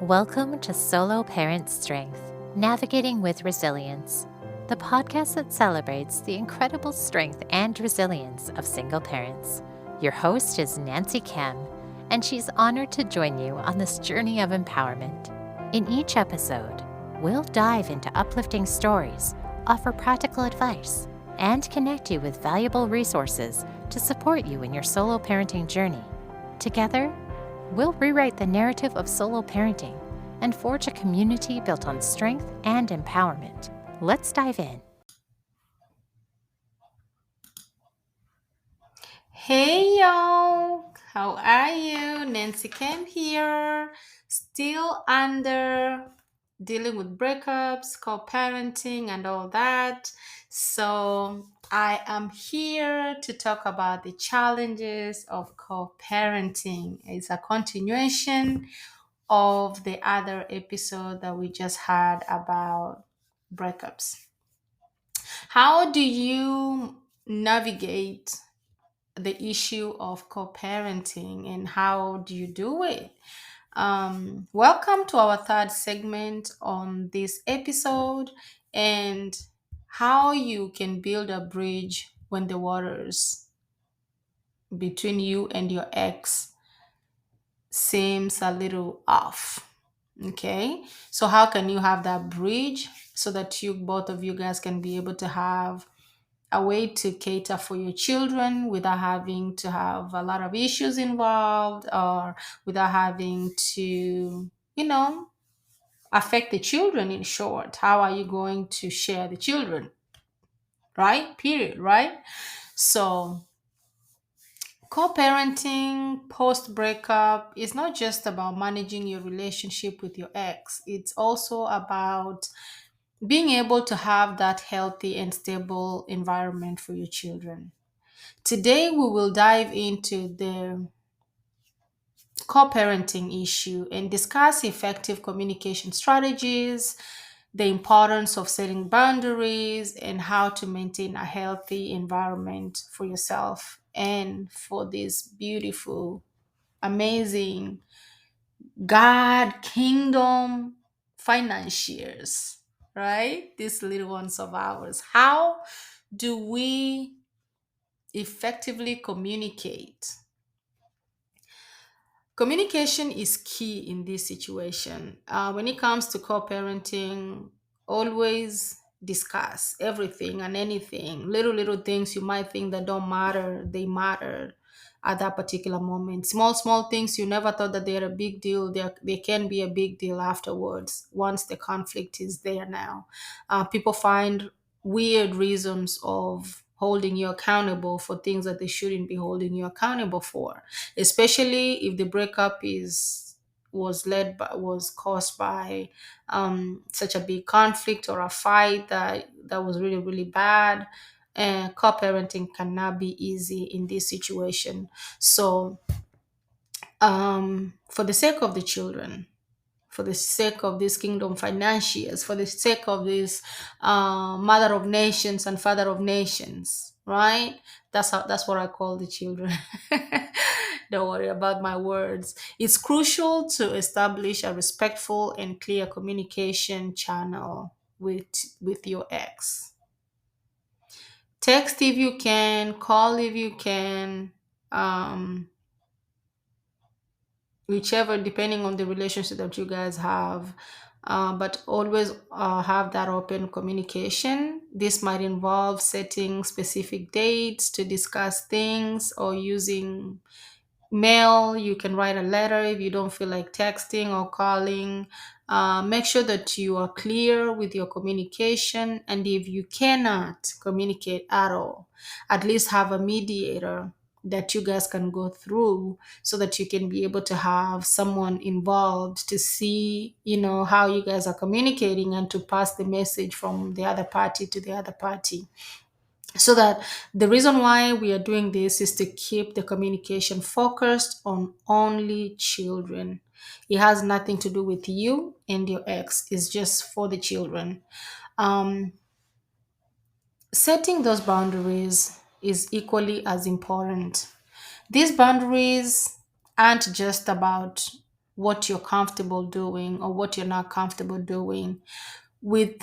Welcome to Solo Parent Strength Navigating with Resilience, the podcast that celebrates the incredible strength and resilience of single parents. Your host is Nanciekem, and she's honored to join you on this journey of empowerment. In each episode, we'll dive into uplifting stories, offer practical advice, and connect you with valuable resources to support you in your solo parenting journey. Together, we'll rewrite the narrative of solo parenting and forge a community built on strength and empowerment. Let's dive in. Hey y'all, how are you? Nanciekem here, still under dealing with breakups, co-parenting, and all that. So I am here to talk about the challenges of co-parenting. It's a continuation of the other episode that we just had about breakups. How do you navigate the issue of co-parenting and how do you do it? Welcome to our third segment on this episode and how you can build a bridge when the waters between you and your ex seems a little off. Okay, so how can you have that bridge so that you both of you guys can be able to have a way to cater for your children without having to have a lot of issues involved or without having to, affect the children in short. How are you going to share the children? Right? Period. Right? So, co parenting post breakup is not just about managing your relationship with your ex, it's also about being able to have that healthy and stable environment for your children. Today, we will dive into the co parenting issue and discuss effective communication strategies, the importance of setting boundaries, and how to maintain a healthy environment for yourself and for these beautiful, amazing God kingdom financiers, right? These little ones of ours. How do we effectively communicate? Communication is key in this situation. When it comes to co-parenting, always discuss everything and anything. Little things you might think that don't matter, they matter at that particular moment. Small things you never thought that they're a big deal. They can be a big deal afterwards once the conflict is there now. People find weird reasons of holding you accountable for things that they shouldn't be holding you accountable for, especially if the breakup is was caused by such a big conflict or a fight that was really bad. And co-parenting cannot be easy in this situation. So for the sake of the children, for the sake of this kingdom financiers, for the sake of this mother of nations and father of nations, right? That's what I call the children. Don't worry about my words. It's crucial to establish a respectful and clear communication channel with your ex. Text if you can, call if you can, um, whichever, depending on the relationship that you guys have. But always have that open communication. This might involve setting specific dates to discuss things or using mail. You can write a letter if you don't feel like texting or calling. Make sure that you are clear with your communication. And if you cannot communicate at all, at least have a mediator that you guys can go through so that you can be able to have someone involved to see, how you guys are communicating and to pass the message from the other party to the other party. So that the reason why we are doing this is to keep the communication focused on only children. It has nothing to do with you and your ex, it's just for the children. um, Setting those boundaries is equally as important. These boundaries aren't just about what you're comfortable doing or what you're not comfortable doing. With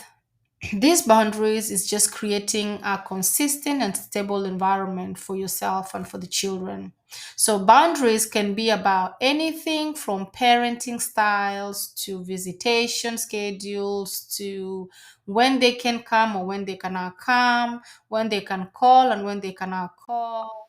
these boundaries is just creating a consistent and stable environment for yourself and for the children. So boundaries can be about anything from parenting styles to visitation schedules to when they can come or when they cannot come, when they can call and when they cannot call.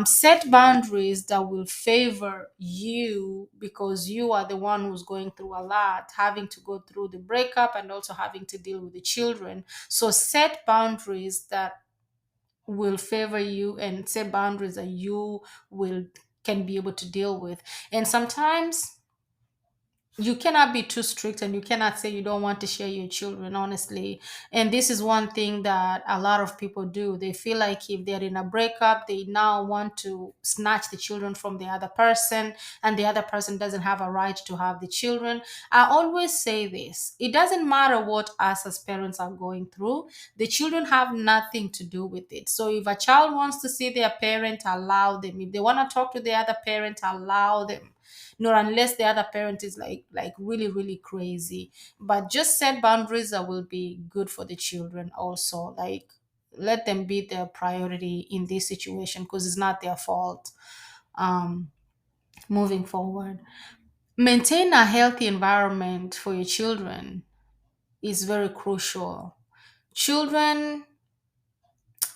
Set boundaries that will favor you because you are the one who's going through a lot, having to go through the breakup and also having to deal with the children. So set boundaries that will favor you and set boundaries that you will can be able to deal with. And sometimes you cannot be too strict and you cannot say you don't want to share your children, honestly. And this is one thing that a lot of people do. They feel like if they're in a breakup, they now want to snatch the children from the other person, and the other person doesn't have a right to have the children. I always say this: it doesn't matter what us as parents are going through, the children have nothing to do with it. So if a child wants to see their parent, allow them. If they want to talk to the other parent, allow them, nor unless the other parent is like really really crazy. But just set boundaries that will be good for the children also. Like, let them be their priority in this situation because it's not their fault. um Moving forward, maintain a healthy environment for your children is very crucial. Children,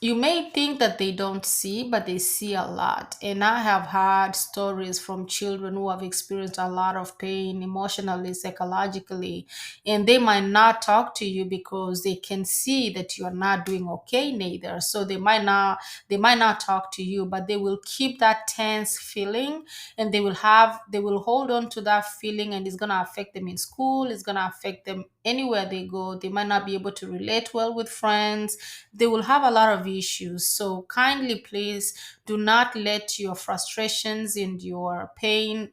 you may think that they don't see, but they see a lot. And I have heard stories from children who have experienced a lot of pain emotionally, psychologically, and they might not talk to you because they can see that you are not doing okay neither. So they might not talk to you, but they will keep that tense feeling, and they will hold on to that feeling, and it's gonna affect them in school, it's gonna affect them anywhere they go. They might not be able to relate well with friends, they will have a lot of issues. So kindly, please do not let your frustrations and your pain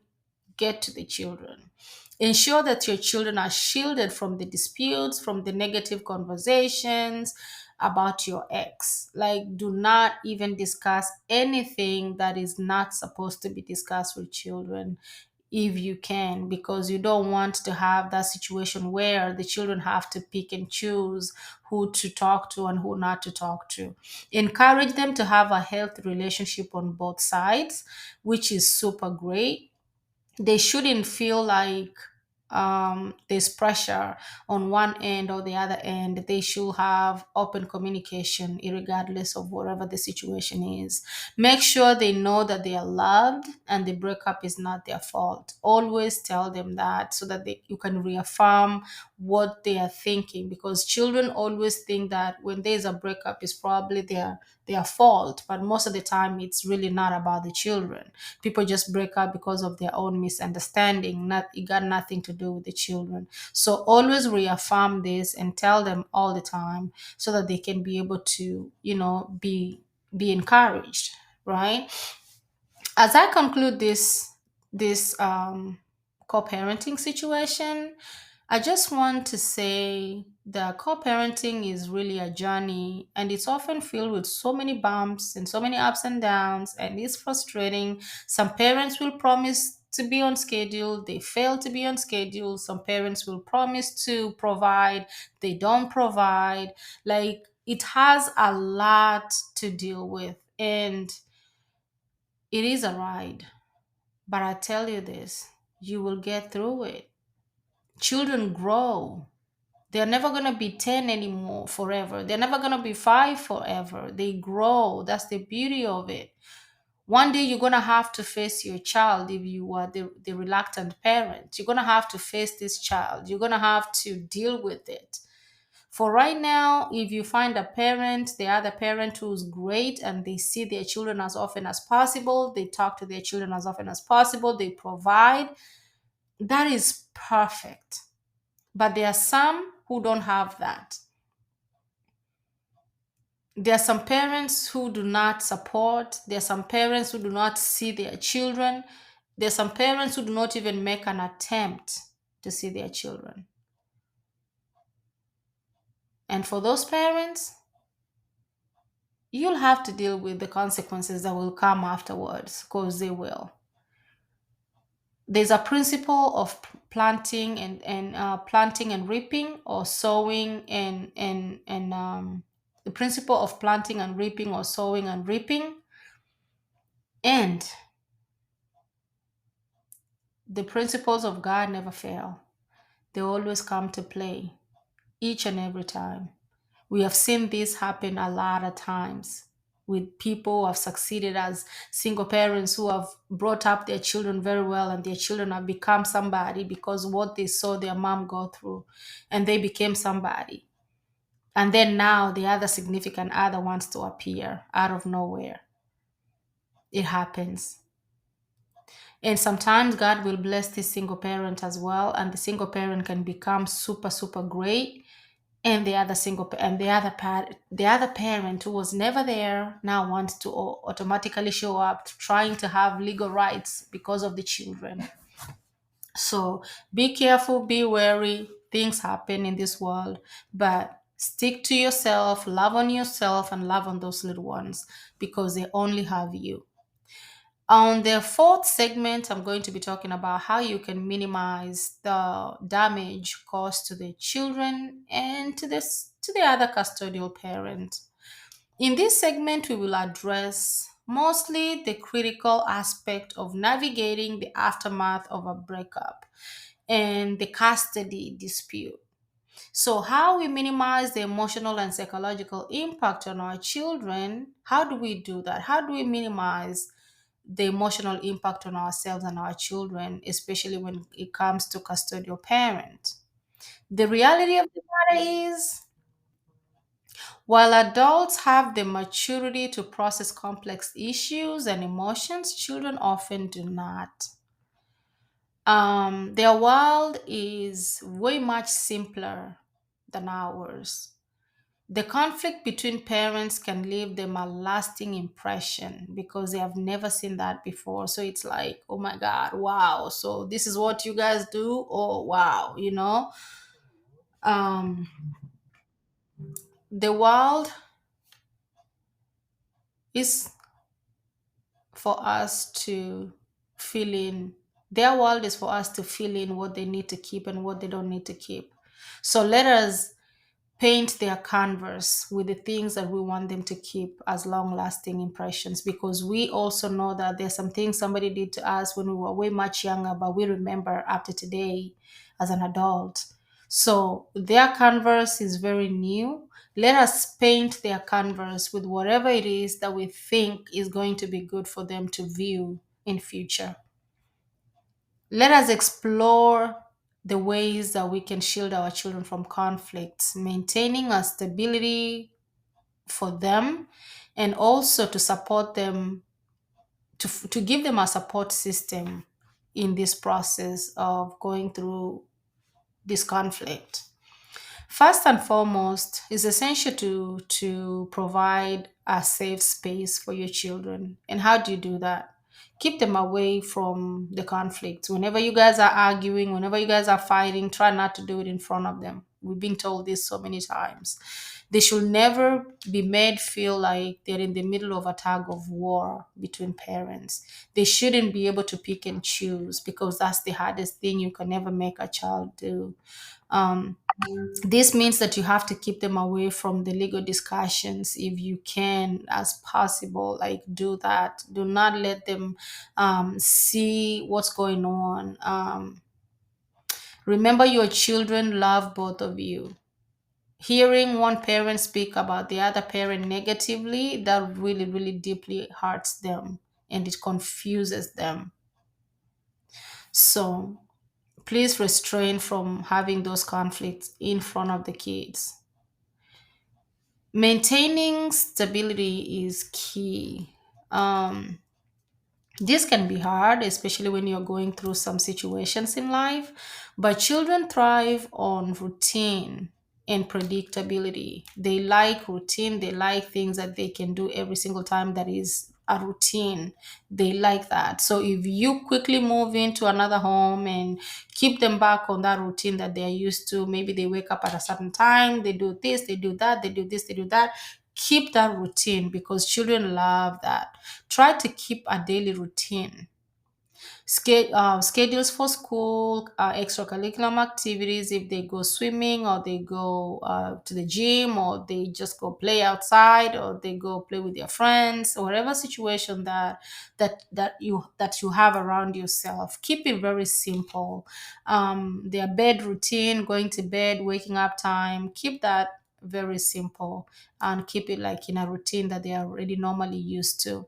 get to the children. Ensure that your children are shielded from the disputes, from the negative conversations about your ex. Like, do not even discuss anything that is not supposed to be discussed with children if you can, because you don't want to have that situation where the children have to pick and choose who to talk to and who not to talk to. Encourage them to have a healthy relationship on both sides, which is super great. They shouldn't feel like there's pressure on one end or the other end. They should have open communication, regardless of whatever the situation is. Make sure they know that they are loved and the breakup is not their fault. Always tell them that so that you can reaffirm what they are thinking, because children always think that when there's a breakup, it's probably their fault, but most of the time it's really not about the children. People just break up because of their own misunderstanding. Not It got nothing to do with the children. So always reaffirm this and tell them all the time so that they can be able to, be encouraged, right? As I conclude this co-parenting situation, I just want to say that co-parenting is really a journey, and it's often filled with so many bumps and so many ups and downs, and it's frustrating. Some parents will promise to be on schedule, they fail to be on schedule. Some parents will promise to provide, they don't provide. Like, it has a lot to deal with, and it is a ride. But I tell you this, you will get through it. Children grow. They're never going to be 10 anymore forever. They're never going to be 5 forever. They grow. That's the beauty of it. One day you're going to have to face your child if you are the reluctant parent. You're going to have to face this child. You're going to have to deal with it. For right now, if you find a parent, the other parent who's great and they see their children as often as possible, they talk to their children as often as possible, they provide, that is perfect. But there are some who don't have that. There are some parents who do not support. There are some parents who do not see their children. There are some parents who do not even make an attempt to see their children. And for those parents, you'll have to deal with the consequences that will come afterwards, because they will. There's a principle of planting and planting and reaping, or sowing and the principle of planting and reaping, or sowing and reaping, and the principles of God never fail. They always come to play each and every time. We have seen this happen a lot of times with people who have succeeded as single parents, who have brought up their children very well, and their children have become somebody because what they saw their mom go through, and they became somebody. And then now the other significant other wants to appear out of nowhere. It happens. And sometimes God will bless this single parent as well, and the single parent can become super, super great, and the other parent who was never there now wants to automatically show up, trying to have legal rights because of the children. So be careful, be wary. Things happen in this world, but stick to yourself, and love on those little ones, because they only have you. On the fourth segment, I'm going to be talking about how you can minimize the damage caused to the children and to the other custodial parent. In this segment, we will address mostly the critical aspect of navigating the aftermath of a breakup and the custody dispute. So, how we minimize the emotional and psychological impact on our children. How do we do that? How do we minimize the emotional impact on ourselves and our children, especially when it comes to custodial parents? The reality of the matter is, while adults have the maturity to process complex issues and emotions, children often do not. Their world is way much simpler than ours. The conflict between parents can leave them a lasting impression because they have never seen that before. So it's like, oh my God, wow. So this is what you guys do? Oh, wow. Um, the world is for us to fill in. Their world is for us to fill in what they need to keep and what they don't need to keep. So let us paint their canvas with the things that we want them to keep as long lasting impressions, because we also know that there's some things somebody did to us when we were way much younger, but we remember after today as an adult. So their canvas is very new. Let us paint their canvas with whatever it is that we think is going to be good for them to view in future. Let us explore the ways that we can shield our children from conflicts, maintaining a stability for them, and also to support them, to give them a support system in this process of going through this conflict. First and foremost, it's essential to provide a safe space for your children. And how do you do that? Keep them away from the conflict. Whenever you guys are arguing, whenever you guys are fighting, try not to do it in front of them. We've been told this so many times. They should never be made feel like they're in the middle of a tug of war between parents. They shouldn't be able to pick and choose, because that's the hardest thing you can ever make a child do. Um, this means that you have to keep them away from the legal discussions if you can, as possible. Like, do that. Do not let them see what's going on. Remember, your children love both of you. Hearing one parent speak about the other parent negatively, that really, really deeply hurts them, and it confuses them. So please restrain from having those conflicts in front of the kids. Maintaining stability is key. Um, this can be hard, especially when you're going through some situations in life, but children thrive on routine and predictability. They like routine, they like things that they can do every single time that is a routine. They like that. So if you quickly move into another home and keep them back on that routine that they're used to, maybe they wake up at a certain time, they do this, they do that, they do this, they do that. Keep that routine, because children love that. Try to keep a daily routine. schedules for school, extracurricular activities, if they go swimming or they go to the gym or they just go play outside or they go play with their friends, or whatever situation that you have around yourself. Keep it very simple. Their bed routine, going to bed, waking up time, keep that very simple, and keep it like in a routine that they are already normally used to.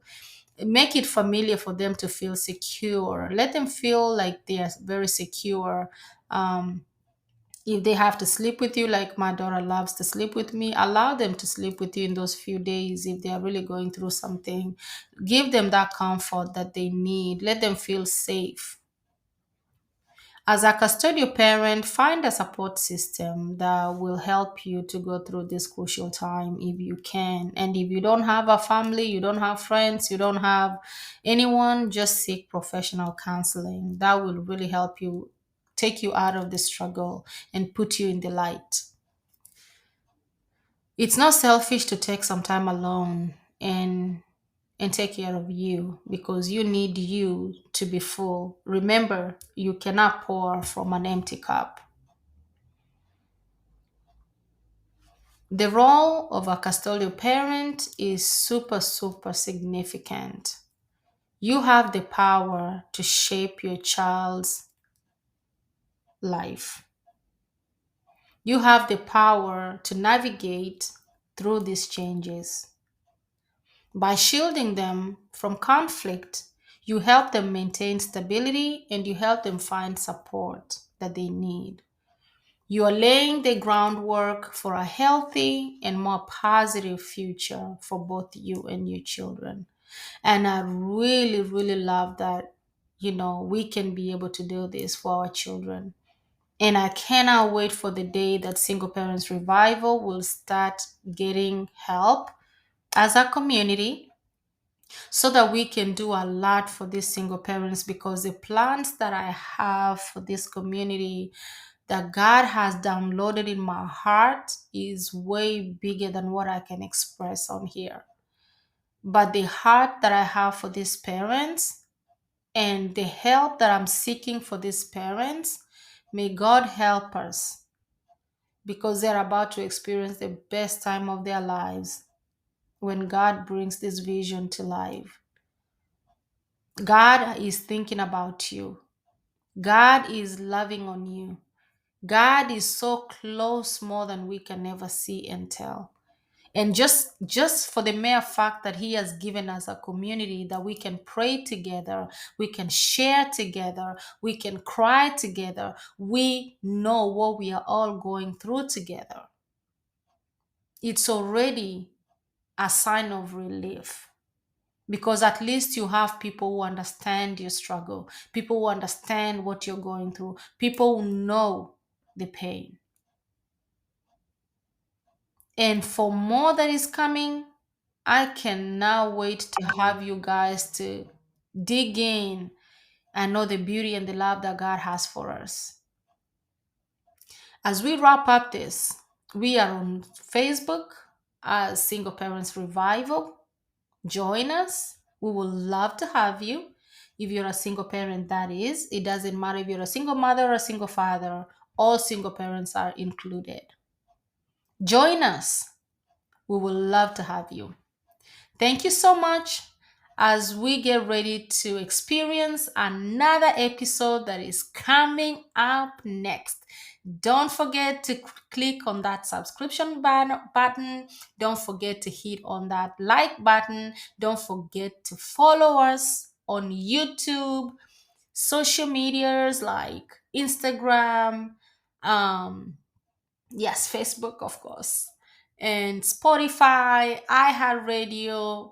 Make it familiar for them to feel secure. Let them feel like they are very secure. If they have to sleep with you, like my daughter loves to sleep with me, allow them to sleep with you in those few days. If they are really going through something, give them that comfort that they need. Let them feel safe. As a custodial parent, find a support system that will help you to go through this crucial time if you can. And if you don't have a family, you don't have friends, you don't have anyone, just seek professional counseling. That will really help you, take you out of the struggle and put you in the light. It's not selfish to take some time alone and take care of you, because you need you to be full. Remember, you cannot pour from an empty cup. The role of a custodial parent is super, super significant. You have the power to shape your child's life. You have the power to navigate through these changes. By shielding them from conflict, you help them maintain stability and you help them find support that they need. You are laying the groundwork for a healthy and more positive future for both you and your children. And I really, really love that, we can be able to do this for our children. And I cannot wait for the day that Single Parents Revival will start getting help as a community, so that we can do a lot for these single parents, because the plans that I have for this community that God has downloaded in my heart is way bigger than what I can express on here. But the heart that I have for these parents and the help that I'm seeking for these parents, may God help us, because they're about to experience the best time of their lives when God brings this vision to life. God is thinking about you. God is loving on you. God is so close, more than we can ever see and tell. And just for the mere fact that he has given us a community that we can pray together, we can share together, we can cry together, we know what we are all going through together. It's already a sign of relief, because at least you have people who understand your struggle, people who understand what you're going through, people who know the pain. And for more that is coming, I cannot wait to have you guys to dig in and know the beauty and the love that God has for us. As we wrap up this, we are on Facebook as Single Parents Revival. Join us. We would love to have you. If you're a single parent, that is, it doesn't matter if you're a single mother or a single father, all single parents are included. Join us. We would love to have you. Thank you so much as we get ready to experience another episode that is coming up next. Don't forget to click on that subscription button. Don't forget to hit on that like button. Don't forget to follow us on YouTube, social medias like Instagram, yes, Facebook, of course, and Spotify, iHeartRadio.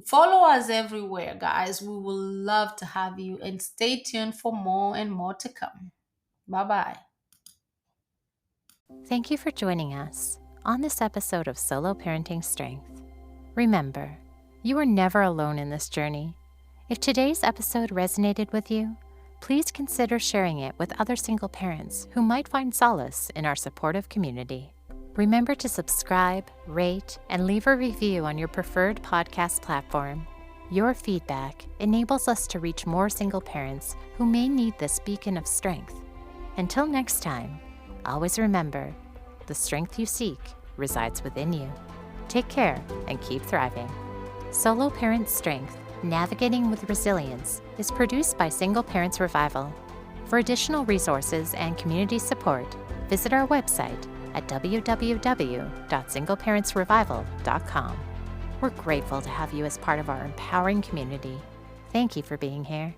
Follow us everywhere, guys. We will love to have you, and stay tuned for more and more to come. Bye bye. Thank you for joining us on this episode of Solo Parenting Strength. Remember, you are never alone in this journey. If today's episode resonated with you, please consider sharing it with other single parents who might find solace in our supportive community. Remember to subscribe, rate, and leave a review on your preferred podcast platform. Your feedback enables us to reach more single parents who may need this beacon of strength. Until next time, always remember, the strength you seek resides within you. Take care and keep thriving. Solo Parent Strength, Navigating with Resilience is produced by Single Parents Revival. For additional resources and community support, visit our website at www.singleparentsrevival.com. We're grateful to have you as part of our empowering community. Thank you for being here.